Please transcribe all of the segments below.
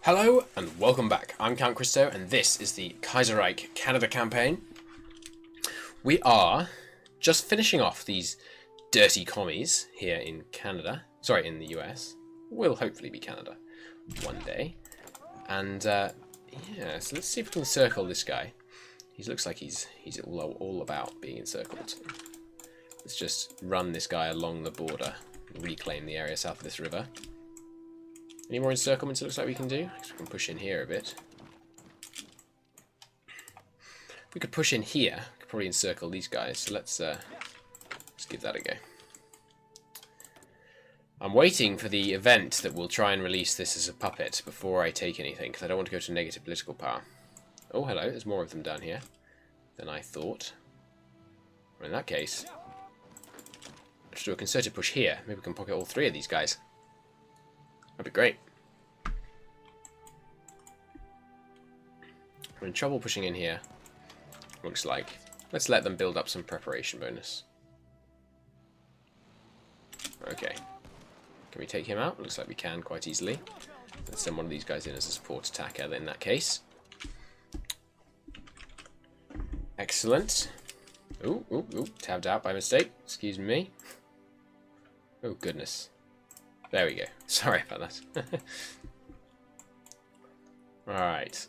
Hello and welcome back. I'm Count Christo and this is the Kaiserreich Canada campaign. We are just finishing off these dirty commies here in Canada. Sorry, in the US. Will hopefully be Canada one day. And yeah, so let's see if we can encircle this guy. He looks like he's all about being encircled. Let's just run this guy along the border and reclaim the area south of this river. Any more encirclements it looks like we can do? We can push in here a bit. If we could push in here, we could probably encircle these guys. So let's give that a go. I'm waiting for the event that will try and release this as a puppet before I take anything, because I don't want to go to negative political power. Oh, hello, there's more of them down here than I thought. Well, in that case, let's do a concerted push here. Maybe we can pocket all three of these guys. That'd be great. We're in trouble pushing in here, looks like. Let's let them build up some preparation bonus. Okay. Can we take him out? Looks like we can quite easily. Let's send one of these guys in as a support attacker in that case. Excellent. Ooh, tabbed out by mistake. Excuse me. Oh, goodness. There we go. Sorry about that. Alright.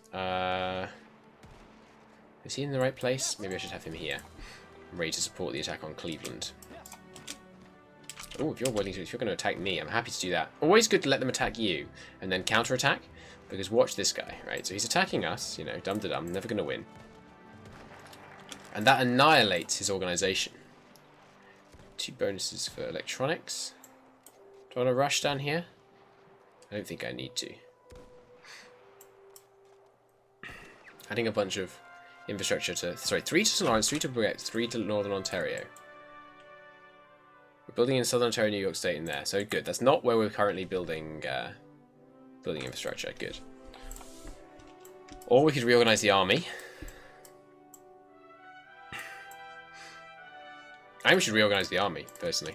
Is he in the right place? Maybe I should have him here. I'm ready to support the attack on Cleveland. Oh, if you're going to attack me, I'm happy to do that. Always good to let them attack you and then counterattack. Because watch this guy, right? So he's attacking us, you know, dum-da-dum, never going to win. And that annihilates his organization. 2 bonuses for electronics. Do I want to rush down here? I don't think I need to. Adding a bunch of infrastructure to... Sorry, 3 to St. Lawrence, 3 to Quebec, 3 to Northern Ontario. We're building in Southern Ontario, New York State in there. So good. That's not where we're currently building infrastructure. Good. Or we could reorganize the army. I think we should reorganize the army, personally.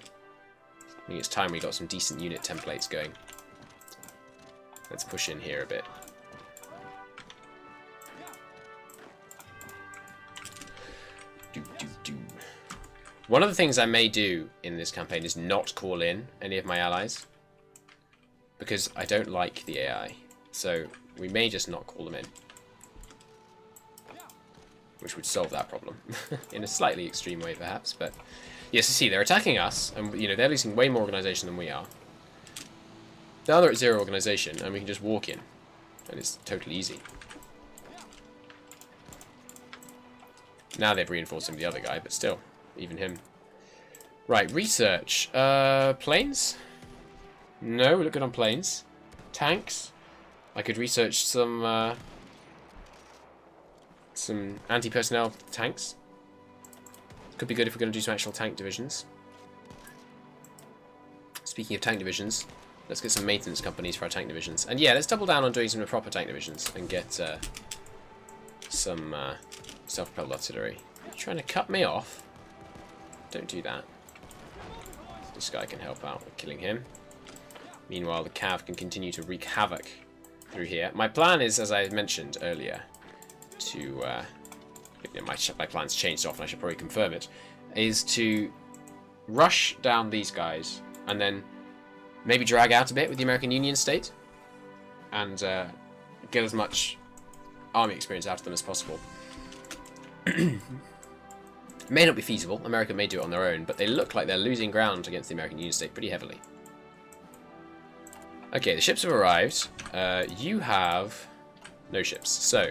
I think it's time we got some decent unit templates going. Let's push in here a bit. One of the things I may do in this campaign is not call in any of my allies. Because I don't like the AI. So we may just not call them in. Which would solve that problem. In a slightly extreme way, perhaps, but... Yes, you see, they're attacking us, and you know they're losing way more organization than we are. Now they're at 0 organization, and we can just walk in, and it's totally easy. Now they've reinforced him, the other guy, but still, even him. Right, research. Planes? No, we look good on planes. Tanks? I could research some anti-personnel tanks. Could be good if we're going to do some actual tank divisions. Speaking of tank divisions, let's get some maintenance companies for our tank divisions. And yeah, let's double down on doing some proper tank divisions and get some self-propelled artillery. Are you trying to cut me off? Don't do that. This guy can help out with killing him. Meanwhile, the cav can continue to wreak havoc through here. My plan is, as I mentioned earlier, to... my plan's changed often, I should probably confirm it, is to rush down these guys and then maybe drag out a bit with the American Union state and get as much army experience out of them as possible. It may not be feasible, America may do it on their own, but they look like they're losing ground against the American Union state pretty heavily. Okay, the ships have arrived. You have no ships, so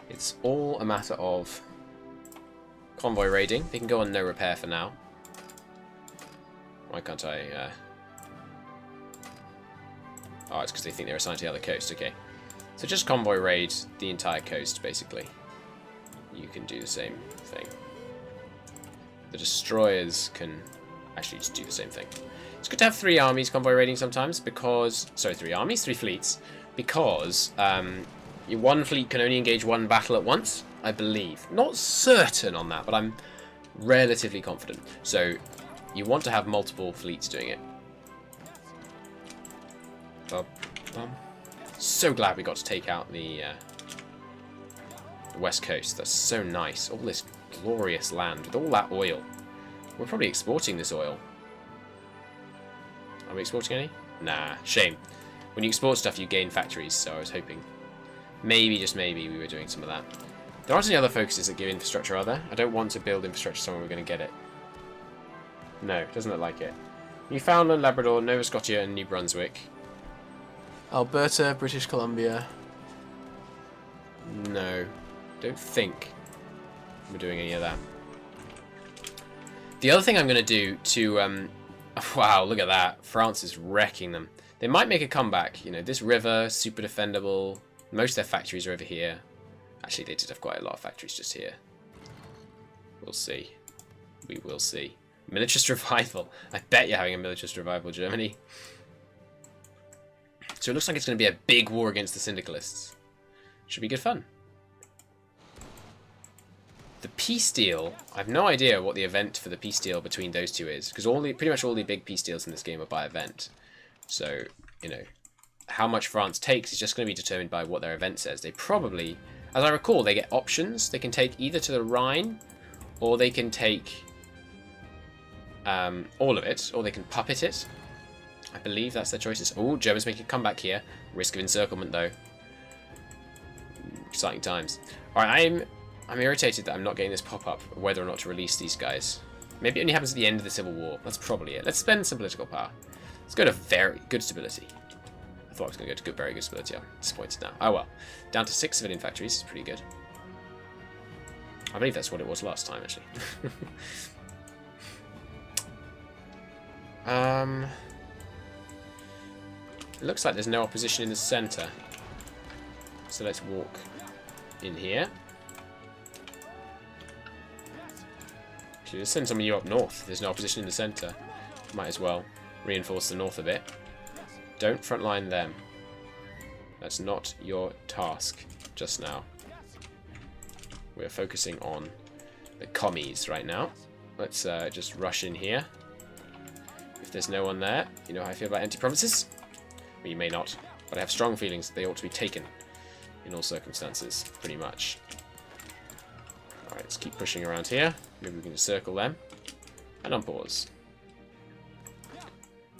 it's all a matter of convoy raiding. They can go on no repair for now. Why can't I... Oh, it's because they think they're assigned to the other coast. Okay. So just convoy raid the entire coast, basically. You can do the same thing. The destroyers can actually just do the same thing. It's good to have 3 armies convoy raiding sometimes because... Sorry, 3 armies, 3 fleets. Because... one fleet can only engage 1 battle at once, I believe. Not certain on that, but I'm relatively confident. So you want to have multiple fleets doing it. So glad we got to take out the west coast. That's so nice. All this glorious land with all that oil. We're probably exporting this oil. Are we exporting any? Nah, shame. When you export stuff, you gain factories, so I was hoping. Maybe, just maybe, we were doing some of that. There aren't any other focuses that give infrastructure, are there? I don't want to build infrastructure somewhere we're going to get it. No, doesn't look like it. Newfoundland, Labrador, Nova Scotia, and New Brunswick. Alberta, British Columbia. No, don't think we're doing any of that. The other thing I'm going to do to... wow, look at that. France is wrecking them. They might make a comeback. You know, this river, super defendable. Most of their factories are over here. Actually, they did have quite a lot of factories just here. We'll see. We will see. Militarist revival. I bet you're having a militarist revival, Germany. So it looks like it's going to be a big war against the syndicalists. Should be good fun. The peace deal. I have no idea what the event for the peace deal between those two is, because pretty much all the big peace deals in this game are by event. So, you know, how much France takes is just going to be determined by what their event says. They probably, as I recall, they get options. They can take either to the Rhine, or they can take all of it, or they can puppet it. I believe that's their choices. Oh, Germans making a comeback here. Risk of encirclement, though. Exciting times. Alright, I'm irritated that I'm not getting this pop-up of whether or not to release these guys. Maybe it only happens at the end of the Civil War. That's probably it. Let's spend some political power. Let's go to very good stability. I thought I was going to go to very good stability. I'm disappointed now. Oh well. Down to 6 civilian factories. It's pretty good. I believe that's what it was last time, actually. It looks like there's no opposition in the centre. So let's walk in here. Actually, let's send some of you up north. If there's no opposition in the centre, might as well reinforce the north a bit. Don't frontline them. That's not your task just now. We're focusing on the commies right now. Let's just rush in here. If there's no one there, you know how I feel about empty provinces? Well, you may not, but I have strong feelings that they ought to be taken in all circumstances, pretty much. Alright, let's keep pushing around here. Maybe we can just circle them. And on pause.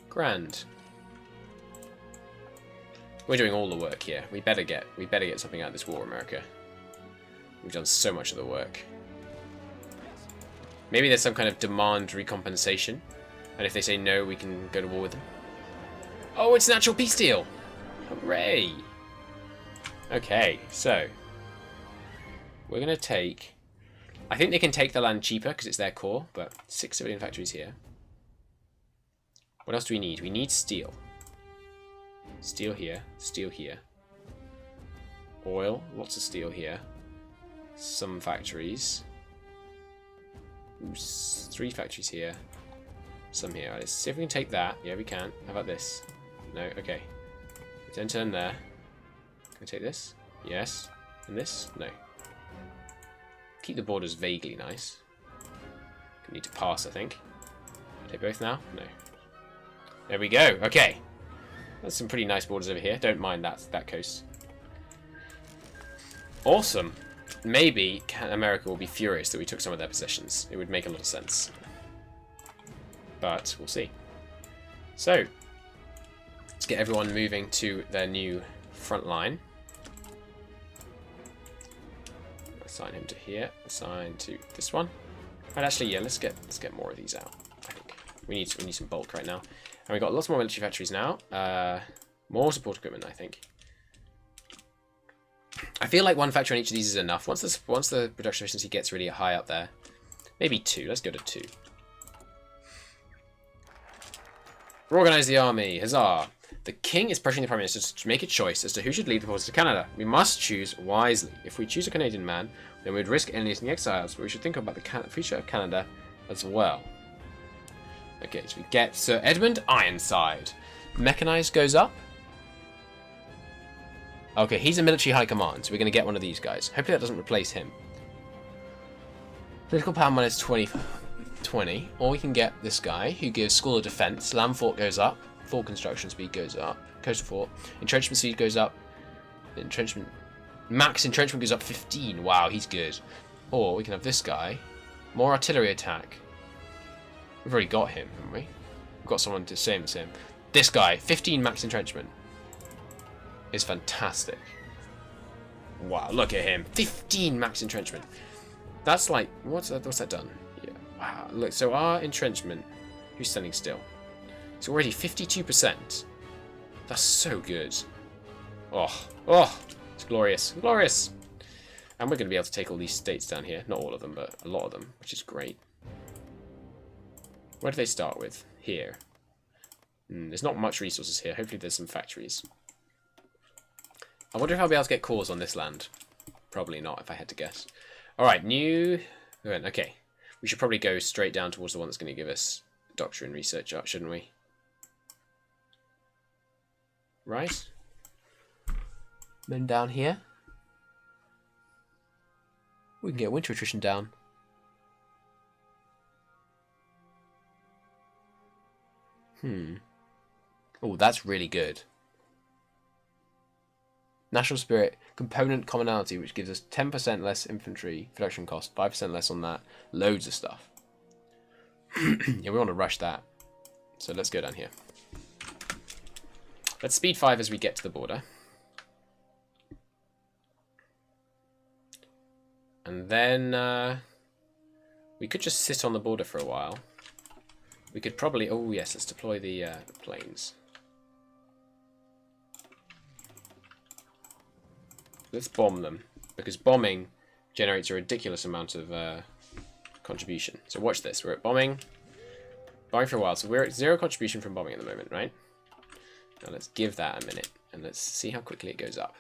Grand. We're doing all the work here. We better get something out of this war, America. We've done so much of the work. Maybe there's some kind of demand recompensation. And if they say no, we can go to war with them. Oh, it's an actual peace deal! Hooray! Okay, so we're going to take... I think they can take the land cheaper because it's their core, but 6 civilian factories here. What else do we need? We need steel. Steel here, steel here. Oil, lots of steel here. Some factories. Ooh, 3 factories here. Some here. Let's see if we can take that. Yeah, we can. How about this? No, okay. Don't turn there. Can I take this? Yes. And this? No. Keep the borders vaguely nice. Need to pass, I think. Take both now? No. There we go. Okay. There's some pretty nice borders over here. Don't mind that coast. Awesome. Maybe America will be furious that we took some of their possessions. It would make a lot of sense. But we'll see. So, let's get everyone moving to their new front line. Assign him to here. Assign to this one. Right, actually, yeah, let's get more of these out. I think we need some bulk right now, and we got lots more military factories now. More support equipment, I think. I feel like 1 factory on each of these is enough. Once the production efficiency gets really high up there, maybe 2. Let's go to 2. Organize the army. Huzzah! The king is pressuring the prime minister to make a choice as to who should lead the forces to Canada. We must choose wisely. If we choose a Canadian man, then we would risk alienating the exiles, but we should think about the future of Canada as well. Okay, so we get Sir Edmund Ironside. Mechanized goes up. Okay, he's a military high command, so we're going to get one of these guys. Hopefully that doesn't replace him. Political power minus 20. Or we can get this guy who gives School of Defense. Land fort goes up. Fort construction speed goes up. Coastal fort. Entrenchment speed goes up. Entrenchment. Max entrenchment goes up 15. Wow, he's good. Or we can have this guy. More artillery attack. We've already got him, haven't we? We've got someone to same as him. This guy, 15 max entrenchment. Is fantastic. Wow, look at him. 15 max entrenchment. That's like, what's that done? Yeah. Wow, look, so our entrenchment, who's standing still? It's already 52%. That's so good. Oh, it's glorious, glorious. And we're going to be able to take all these states down here. Not all of them, but a lot of them, which is great. Where do they start with? Here. There's not much resources here. Hopefully there's some factories. I wonder if I'll be able to get cores on this land. Probably not, if I had to guess. Alright, new... Okay. We should probably go straight down towards the one that's going to give us doctrine research, shouldn't we? Right. Then down here. We can get winter attrition down. Oh, that's really good. National Spirit, component commonality, which gives us 10% less infantry production cost, 5% less on that, loads of stuff. Yeah, we want to rush that. So let's go down here. Let's speed 5 as we get to the border. And then we could just sit on the border for a while. We could probably... Oh, yes, let's deploy the planes. Let's bomb them, because bombing generates a ridiculous amount of contribution. So watch this. We're at bombing for a while. So we're at 0 contribution from bombing at the moment, right? Now let's give that a minute, and let's see how quickly it goes up.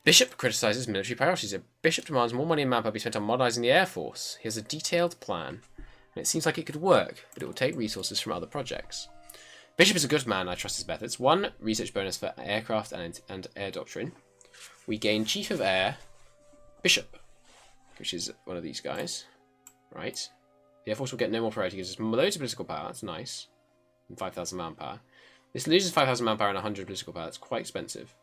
Bishop criticizes military priorities. A bishop demands more money and manpower be spent on modernizing the Air Force. He has a detailed plan, and it seems like it could work, but it will take resources from other projects. Bishop is a good man. I trust his methods. 1 research bonus for aircraft and air doctrine. We gain Chief of Air, Bishop, which is one of these guys. Right. The Air Force will get no more priority. It gives us loads of political power. That's nice. And 5,000 manpower. This loses 5,000 manpower and 100 political power. That's quite expensive.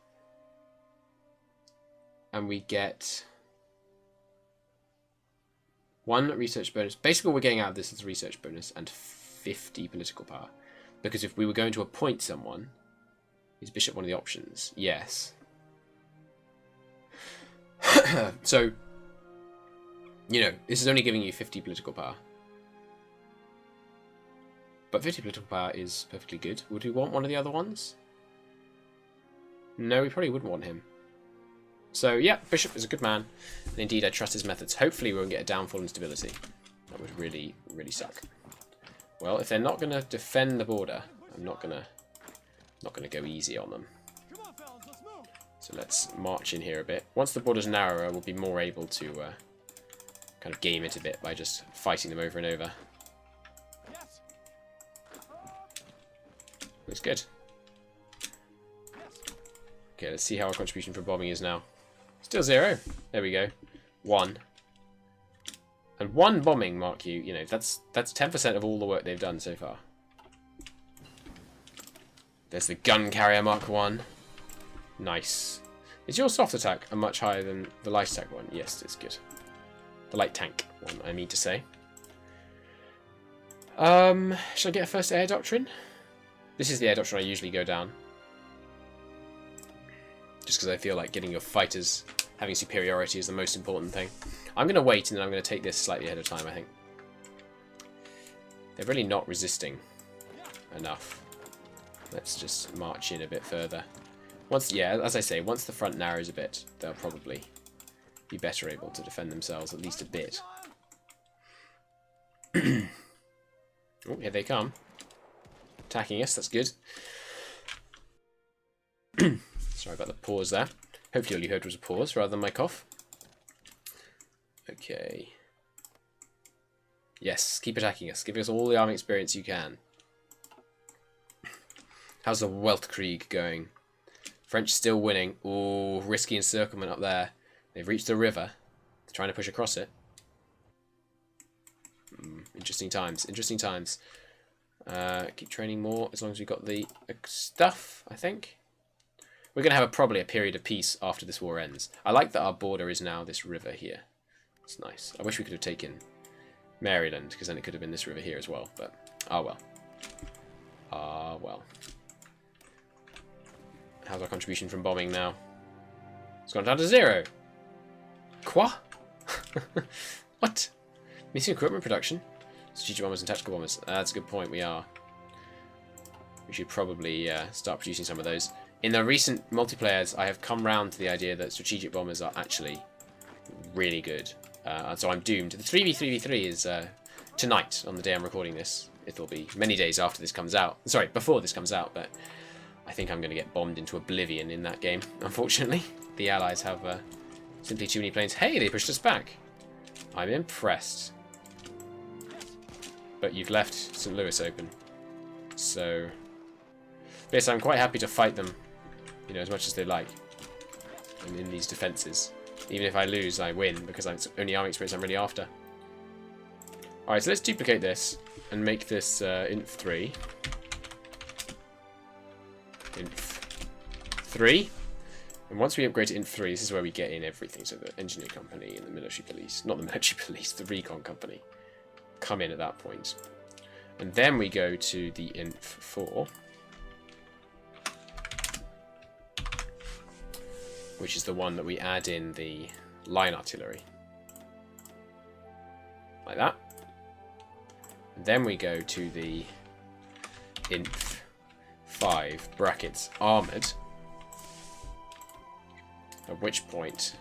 And we get 1 research bonus. Basically, what we're getting out of this is a research bonus and 50 political power. Because if we were going to appoint someone, is Bishop one of the options? Yes. So, you know, this is only giving you 50 political power. But 50 political power is perfectly good. Would we want one of the other ones? No, we probably wouldn't want him. So, yeah, Bishop is a good man. And indeed, I trust his methods. Hopefully we won't get a downfall in stability. That would really, really suck. Well, if they're not going to defend the border, I'm not going to go easy on them. So let's march in here a bit. Once the border's narrower, we'll be more able to kind of game it a bit by just fighting them over and over. Looks good. Okay, let's see how our contribution for bombing is now. Still 0. There we go. 1. And 1 bombing, mark you. You know, that's 10% of all the work they've done so far. There's the gun carrier Mark 1. Nice. Is your soft attack a much higher than the light attack one? Yes, it's good. The light tank one, I mean to say. Should I get a first air doctrine? This is the air doctrine I usually go down. Just because I feel like getting your fighters having superiority is the most important thing. I'm going to wait and then I'm going to take this slightly ahead of time, I think. They're really not resisting enough. Let's just march in a bit further. Yeah, as I say, once the front narrows a bit, they'll probably be better able to defend themselves, at least a bit. Oh, here they come. Attacking us, that's good. Sorry about the pause there. Hopefully all you heard was a pause rather than my cough. Okay. Yes, keep attacking us. Give us all the army experience you can. How's the Weltkrieg going? French still winning. Ooh, risky encirclement up there. They've reached the river. They're trying to push across it. Interesting times. Interesting times. Keep training more as long as we've got the stuff, I think. We're going to have probably a period of peace after this war ends. I like that our border is now this river here. It's nice. I wish we could have taken Maryland, because then it could have been this river here as well. But, ah well. Ah well. How's our contribution from bombing now? It's gone down to 0. Quoi? What? Missing equipment production? Strategic bombers and tactical bombers. That's a good point, we are. We should probably start producing some of those. In the recent multiplayers, I have come round to the idea that strategic bombers are actually really good. So I'm doomed. The 3v3v3 is tonight, on the day I'm recording this. It'll be many days after this comes out. Sorry, before this comes out, but I think I'm going to get bombed into oblivion in that game, unfortunately. The Allies have simply too many planes. Hey, they pushed us back. I'm impressed. But you've left St. Louis open. So, yes, I'm quite happy to fight them, you know, as much as they like. And in these defences. Even if I lose, I win, because it's only army experience I'm really after. Alright, so let's duplicate this and make this inf 3. Inf 3. And once we upgrade to inf 3, this is where we get in everything. So the engineer company and the military police, not the military police, the recon company, come in at that point. And then we go to the inf 4. Which is the one that we add in the line artillery. Like that. And then we go to the inf 5 brackets armoured. At which point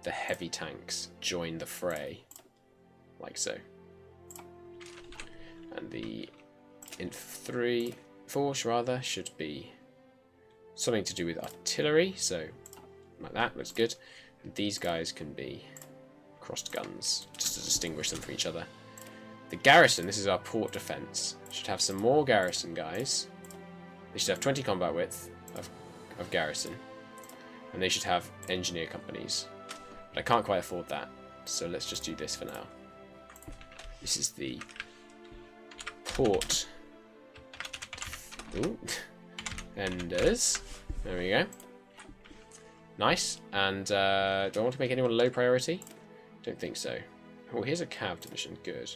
the heavy tanks join the fray. Like so. And the inf 3 force rather should be something to do with artillery, so like that, looks good. And these guys can be crossed guns, just to distinguish them from each other. The garrison, this is our port defense, should have some more garrison guys. They should have 20 combat width of garrison. And they should have engineer companies. But I can't quite afford that, so let's just do this for now. This is the port enders. There we go. Nice. And do I want to make anyone low priority? Don't think so. Oh, here's a cav division. Good.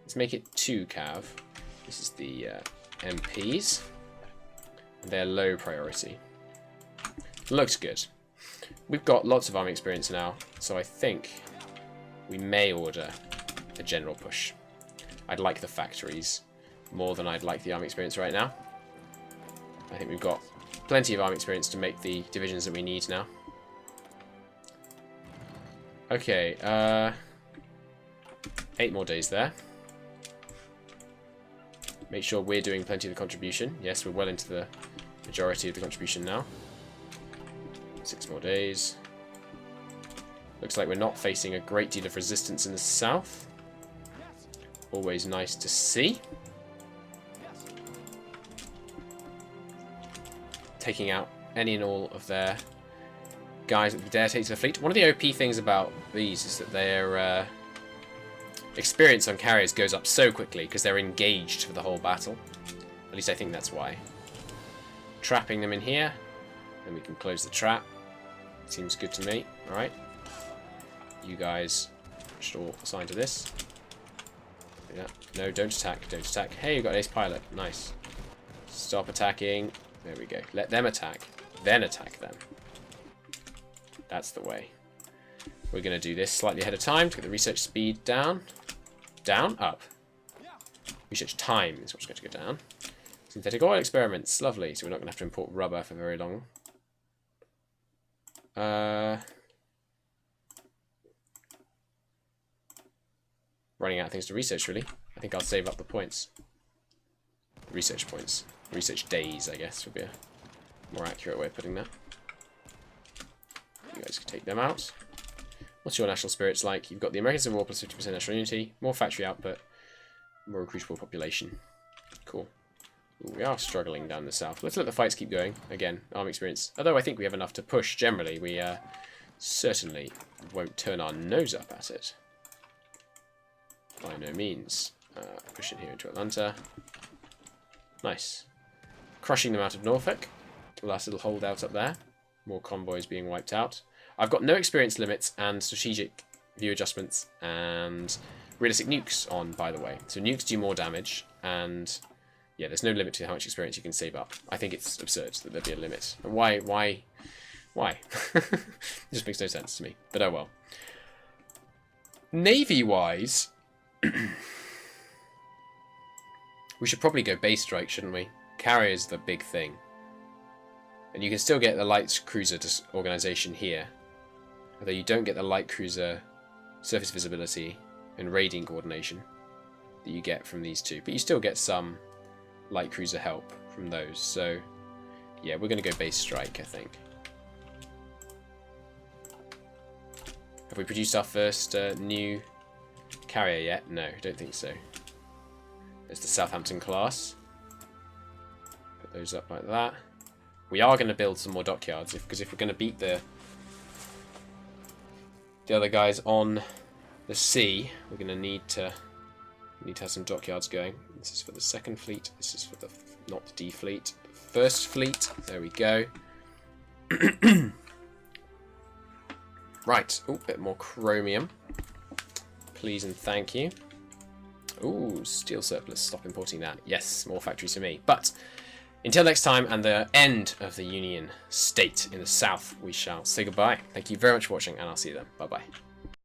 Let's make it 2 cav. This is the MPs. They're low priority. Looks good. We've got lots of army experience now, so I think we may order a general push. I'd like the factories more than I'd like the army experience right now. I think we've got plenty of army experience to make the divisions that we need now. Okay, 8 more days there. Make sure we're doing plenty of the contribution. Yes, we're well into the majority of the contribution now. 6 more days. Looks like we're not facing a great deal of resistance in the south. Always nice to see. Taking out any and all of their guys that dare take to the fleet. One of the OP things about these is that their experience on carriers goes up so quickly because they're engaged for the whole battle. At least I think that's why. Trapping them in here, then we can close the trap. Seems good to me. Alright. You guys should all assign to this. Yeah. No, don't attack. Don't attack. Hey, you got ace pilot. Nice. Stop attacking. There we go. Let them attack. Then attack them. That's the way. We're going to do this slightly ahead of time to get the research speed down. Down? Up. Research time is what's going to go down. Synthetic oil experiments. Lovely. So we're not going to have to import rubber for very long. Running out of things to research, really. I think I'll save up the points. Research points. Research days, I guess, would be a more accurate way of putting that. You guys can take them out. What's your national spirits like? You've got the American Civil War plus 50% national unity, more factory output, more recruitable population. Cool. Ooh, we are struggling down the south. Let's let the fights keep going. Again, army experience. Although I think we have enough to push generally, we certainly won't turn our nose up at it. By no means. Push in here into Atlanta. Nice. Crushing them out of Norfolk. Last little holdout up there. More convoys being wiped out. I've got no experience limits and strategic view adjustments and realistic nukes on, by the way. So nukes do more damage, and yeah, there's no limit to how much experience you can save up. I think it's absurd that there'd be a limit. Why? It just makes no sense to me, but oh well. Navy-wise, we should probably go base strike, shouldn't we? Carrier's the big thing. And you can still get the light cruiser organisation here. Although you don't get the light cruiser surface visibility and raiding coordination that you get from these two. But you still get some light cruiser help from those. So, yeah, we're going to go base strike, I think. Have we produced our first new carrier yet? No, I don't think so. There's the Southampton class. Put those up like that. We are going to build some more dockyards, because if we're going to beat the other guys on the sea, we're going to need to have some dockyards going. This is for the second fleet. This is for the not D fleet, first fleet. There we go. Right. Oh, bit more chromium. Please and thank you. Ooh, steel surplus. Stop importing that. Yes, more factories for me. But until next time and the end of the Union State in the south, we shall say goodbye. Thank you very much for watching, and I'll see you then. Bye-bye.